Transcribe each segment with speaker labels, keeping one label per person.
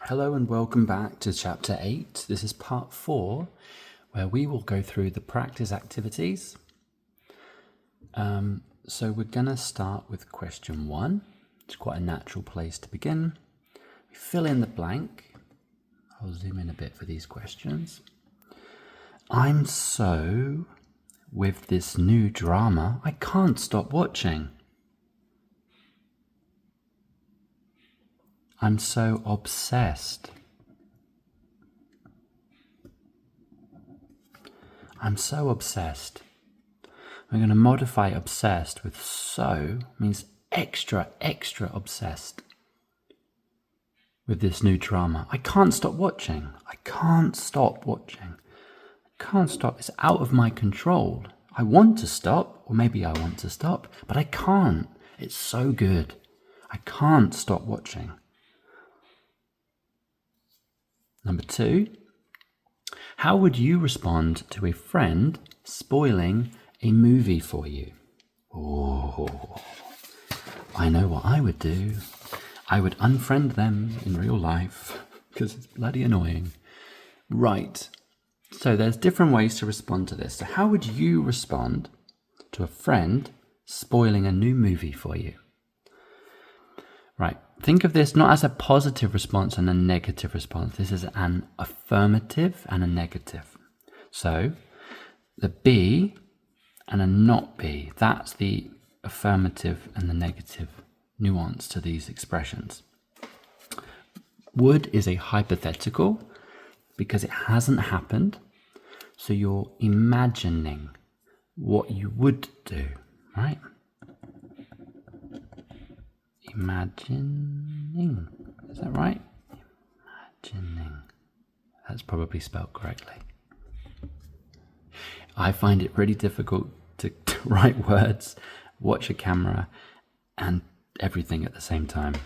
Speaker 1: Hello and welcome back to Chapter 8. This is Part 4, where we will go through the practice activities. So we're going to start with question 1. It's quite a natural place to begin. We fill in the blank. I'll zoom in a bit for these questions. I'm so with this new drama, I can't stop watching. I'm so obsessed. I'm so obsessed. We're going to modify obsessed with so, means extra obsessed with this new drama. I can't stop watching. I can't stop watching. I can't stop. It's out of my control. I want to stop, or maybe I want to stop, but I can't. It's so good. I can't stop watching. Number 2, how would you respond to a friend spoiling a movie for you? Oh, I know what I would do. I would unfriend them in real life because it's bloody annoying. Right, so there's different ways to respond to this. So how would you respond to a friend spoiling a new movie for you? Right, think of this not as a positive response and a negative response. This is an affirmative and a negative. So the be and a not be, that's the affirmative and the negative nuance to these expressions. Would is a hypothetical because it hasn't happened. So you're imagining what you would do, right? Imagining. Is that right? Imagining. That's probably spelled correctly. I find it really difficult to write words, watch a camera, and everything at the same time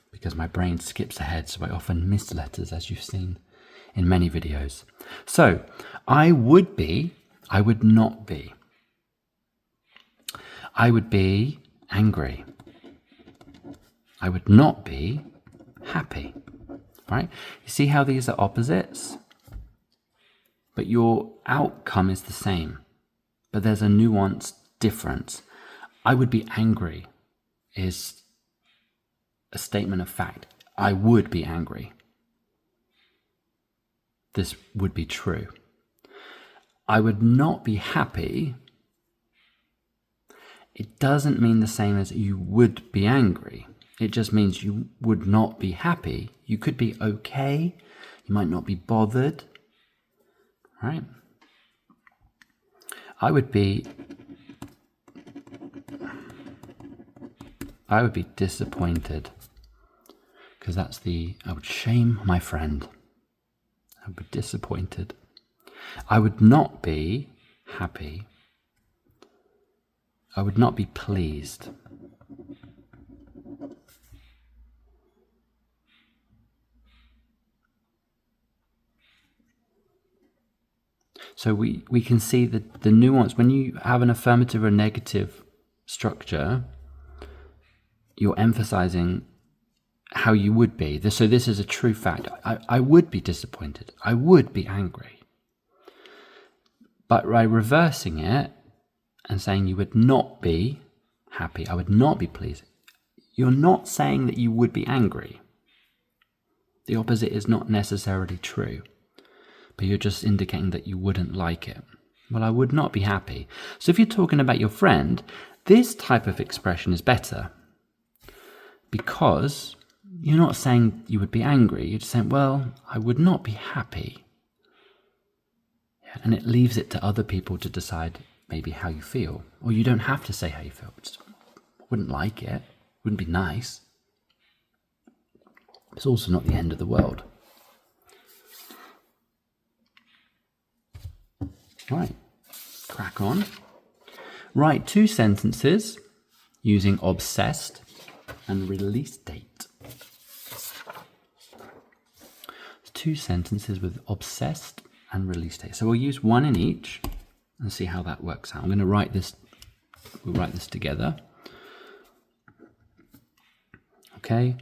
Speaker 1: because my brain skips ahead, so I often miss letters, as you've seen in many videos. So, I would be, I would not be. I would be angry. I would not be happy, right? You see how these are opposites? But your outcome is the same, but there's a nuanced difference. I would be angry is a statement of fact. I would be angry. This would be true. I would not be happy. It doesn't mean the same as you would be angry. It just means you would not be happy. You could be okay. You might not be bothered. Right? I would be disappointed because I would shame my friend. I would be disappointed. I would not be happy. I would not be pleased. So we can see the nuance. When you have an affirmative or negative structure, you're emphasizing how you would be. So this is a true fact. I would be disappointed. I would be angry. But by reversing it and saying you would not be happy, I would not be pleased, you're not saying that you would be angry. The opposite is not necessarily true. But you're just indicating that you wouldn't like it. Well, I would not be happy. So if you're talking about your friend, this type of expression is better because you're not saying you would be angry. You're just saying, well, I would not be happy. And it leaves it to other people to decide maybe how you feel. Or you don't have to say how you feel. Just wouldn't like it. Wouldn't be nice. It's also not the end of the world. Right, crack on. Write 2 sentences using obsessed and release date. 2 sentences with obsessed and release date. So we'll use one in each and see how that works out. I'm going to write this. We'll write this together. Okay.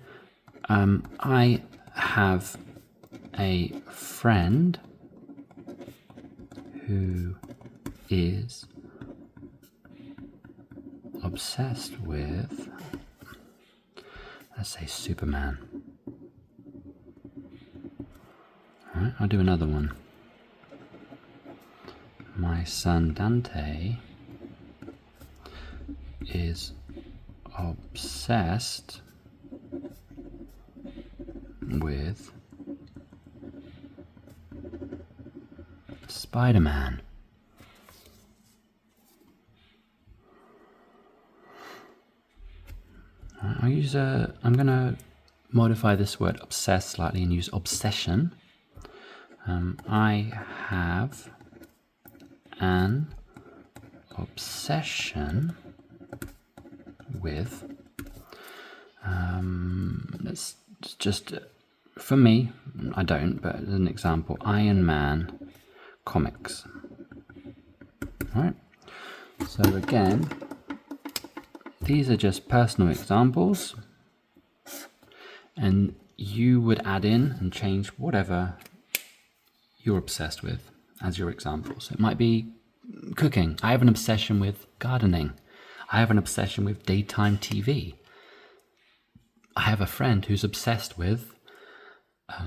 Speaker 1: I have a friend who is obsessed with, let's say, Superman. All right, I'll do another one. My son Dante is obsessed with Spider-Man. I'm going to modify this word obsess slightly and use obsession. I have an obsession with, let's just, for me, I don't, but as an example, Iron Man comics. All right. So again, these are just personal examples, and you would add in and change whatever you're obsessed with as your example. So it might be cooking. I have an obsession with gardening. I have an obsession with daytime TV. I have a friend who's obsessed with, I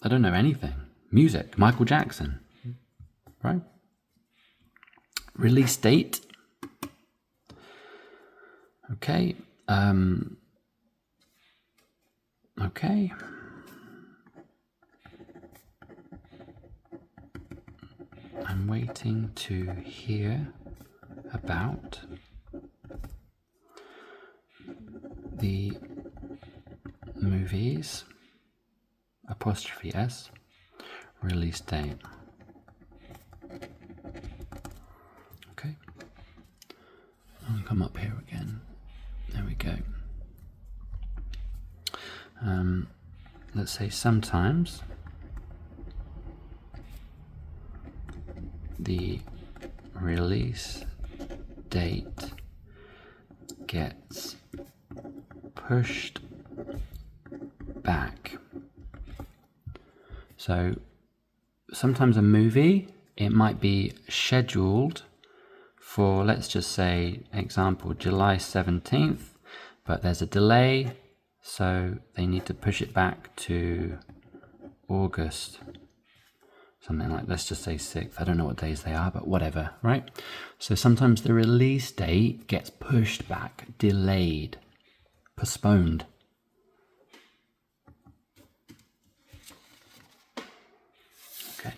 Speaker 1: don't know anything. Music, Michael Jackson, right? Release date. Okay. Okay. I'm waiting to hear about the movies, apostrophe S, release date. Okay. I'll come up here again. There we go. Let's say sometimes the release date gets pushed back. So sometimes a movie, it might be scheduled for, let's just say, example, July 17th, but there's a delay, so they need to push it back to August. Something like, let's just say 6th. I don't know what days they are, but whatever, right? So sometimes the release date gets pushed back, delayed, postponed. Okay.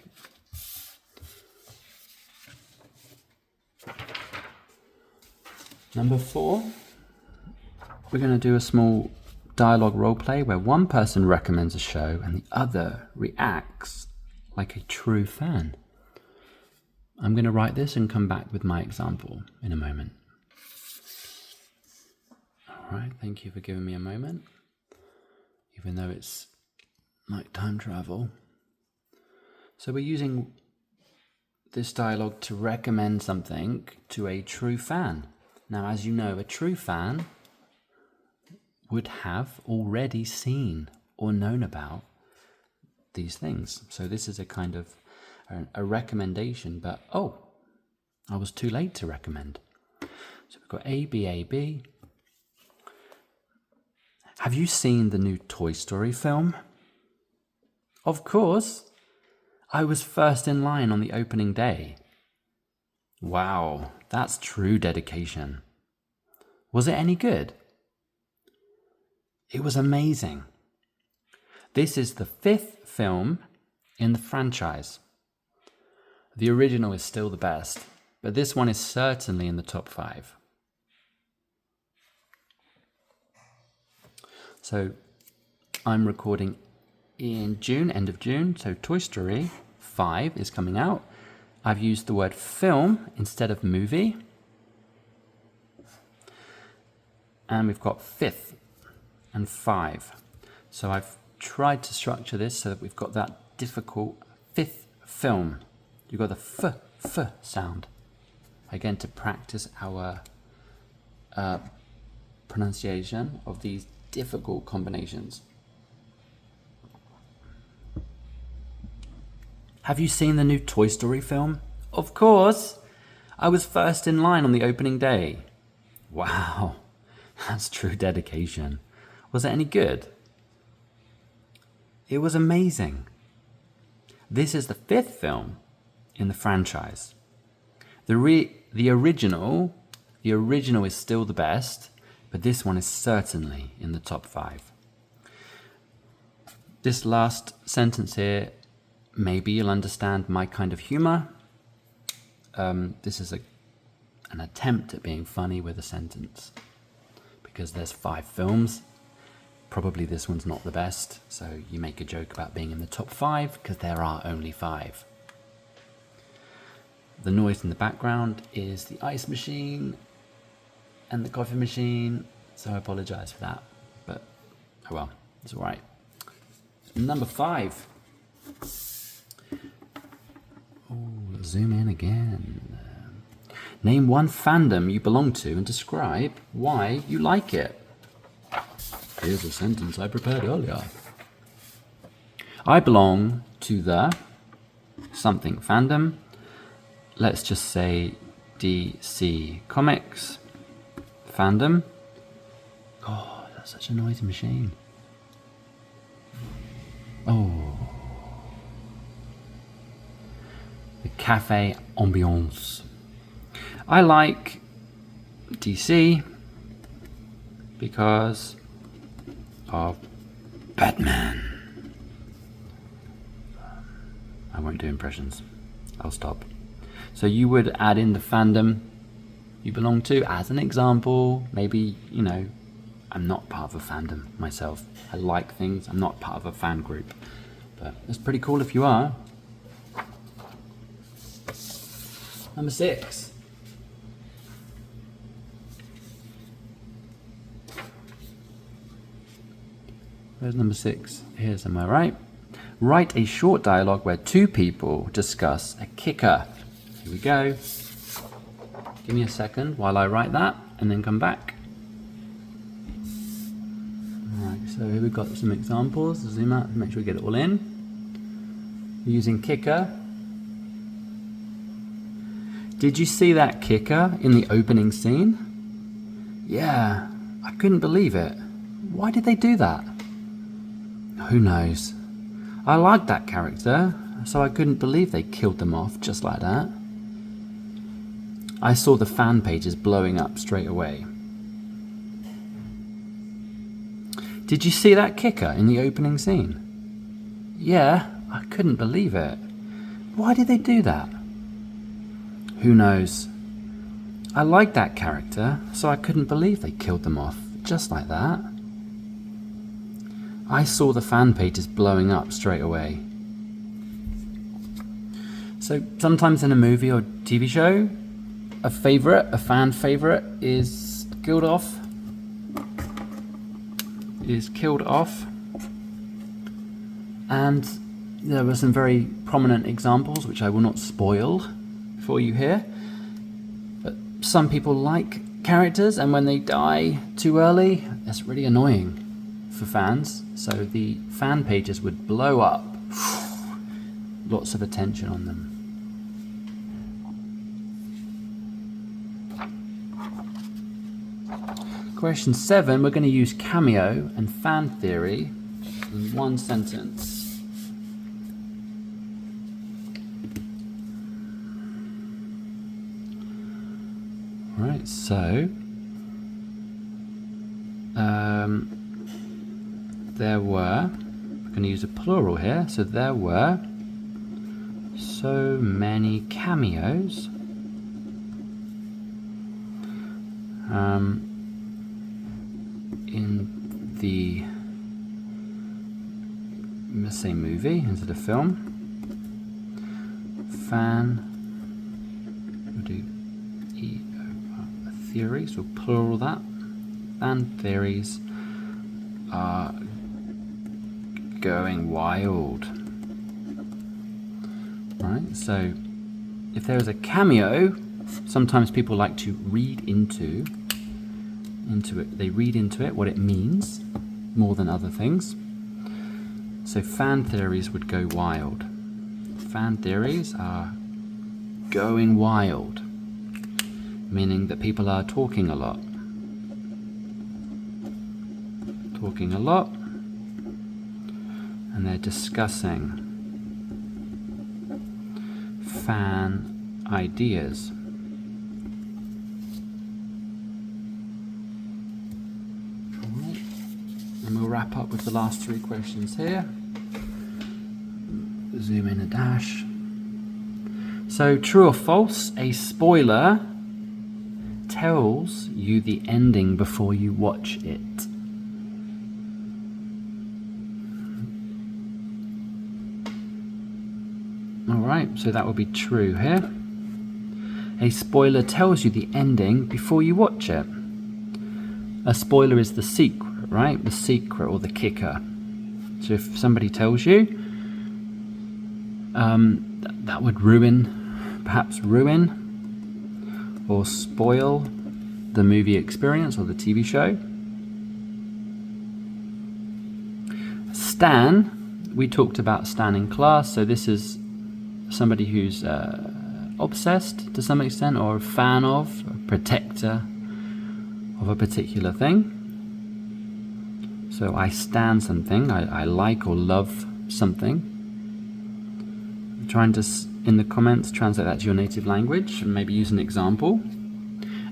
Speaker 1: Number 4, we're going to do a small dialogue role play where one person recommends a show and the other reacts like a true fan. I'm going to write this and come back with my example in a moment. All right, thank you for giving me a moment, even though it's like time travel. So we're using this dialogue to recommend something to a true fan. Now, as you know, a true fan would have already seen or known about these things. So this is a kind of a recommendation, but I was too late to recommend. So we've got A, B, A, B. Have you seen the new Toy Story film? Of course. I was first in line on the opening day. Wow, that's true dedication. Was it any good? It was amazing. This is the 5th film in the franchise. The original is still the best, but this one is certainly in the top 5. So I'm recording in June, end of June, so Toy Story 5 is coming out. I've used the word film instead of movie. And we've got 5th and 5. So I've tried to structure this so that we've got that difficult 5th film. You've got the f sound. Again, to practice our pronunciation of these difficult combinations. Have you seen the new Toy Story film? Of course! I was first in line on the opening day. Wow, that's true dedication. Was it any good? It was amazing. This is the 5th film in the franchise. The original is still the best, but this one is certainly in the top 5. This last sentence here, maybe you'll understand my kind of humor. This is an attempt at being funny with a sentence, because there's 5 films. Probably this one's not the best, so you make a joke about being in the top 5 because there are only 5. The noise in the background is the ice machine and the coffee machine, so I apologize for that, but oh well, it's all right. Number 5. Oh, zoom in again. Name one fandom you belong to and describe why you like it. Here's a sentence I prepared earlier. I belong to the something fandom. Let's just say DC Comics fandom. God, that's such a noisy machine. Oh. The Cafe Ambiance. I like DC because of Batman. I won't do impressions. I'll stop. So you would add in the fandom you belong to as an example. Maybe, I'm not part of a fandom myself. I like things. I'm not part of a fan group. But it's pretty cool if you are. Number 6. Where's number 6? Here's, am I right? Write a short dialogue where 2 people discuss a kicker. Here we go. Give me a second while I write that and then come back. Alright, so here we've got some examples. Zoom out to make sure we get it all in. We're using kicker. Did you see that kicker in the opening scene? Yeah, I couldn't believe it. Why did they do that? Who knows? I liked that character, so I couldn't believe they killed them off just like that. I saw the fan pages blowing up straight away. Did you see that kicker in the opening scene? Yeah, I couldn't believe it. Why did they do that? Who knows? I liked that character, so I couldn't believe they killed them off just like that. I saw the fan pages blowing up straight away. So sometimes in a movie or TV show, a fan favorite is killed off. And there were some very prominent examples, which I will not spoil for you here. But some people like characters, and when they die too early, that's really annoying for fans. So the fan pages would blow up. Lots of attention on them. Question 7, we're going to use cameo and fan theory in one sentence. Right, so there were, we're going to use a plural here, so there were so many cameos in the, let's say movie instead of film. We'll do theories, we'll plural that. Fan theories are going wild. Right, so if there is a cameo, sometimes people like to read into it. They read into it what it means more than other things. So fan theories would go wild. Fan theories are going wild, meaning that people are talking a lot. Talking a lot, and they're discussing fan ideas. And we'll wrap up with the last 3 questions here. Zoom in a dash. So, true or false, a spoiler tells you the ending before you watch it. Alright, so that will be true here. A spoiler tells you the ending before you watch it. A spoiler is the secret, right? The secret or the kicker. So if somebody tells you, that would perhaps ruin or spoil the movie experience or the TV show. Stan, we talked about Stan in class, so this is somebody who's obsessed to some extent, or a fan of, a protector of a particular thing. So I stan something, I like or love something. I'm trying to, in the comments, translate that to your native language and maybe use an example.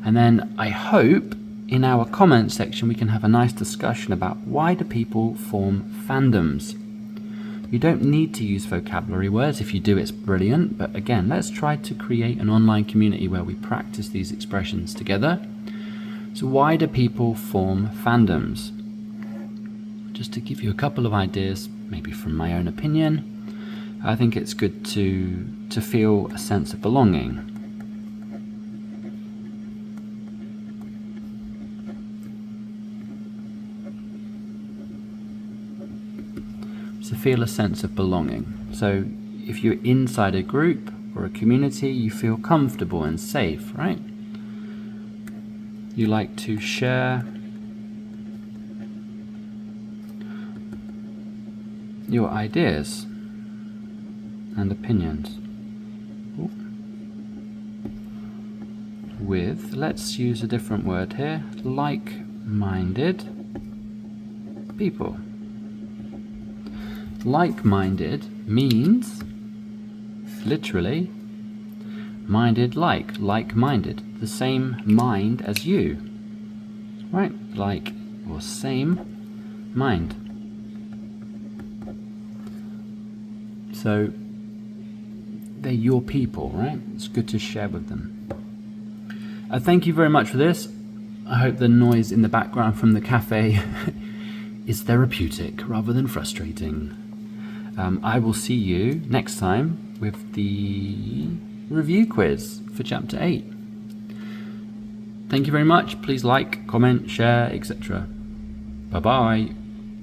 Speaker 1: And then I hope in our comment section we can have a nice discussion about why do people form fandoms. You don't need to use vocabulary words. If you do, it's brilliant. But again, let's try to create an online community where we practice these expressions together. So why do people form fandoms? Just to give you a couple of ideas, maybe from my own opinion, I think it's good to feel a sense of belonging. To feel a sense of belonging. So if you're inside a group or a community, you feel comfortable and safe, right? You like to share your ideas and opinions with, let's use a different word here, like-minded people. Like-minded means, literally, minded like-minded, the same mind as you, right? Like, or same mind. So, they're your people, right? It's good to share with them. Thank you very much for this. I hope the noise in the background from the cafe is therapeutic rather than frustrating. I will see you next time with the review quiz for chapter 8. Thank you very much. Please like, comment, share, etc. Bye-bye.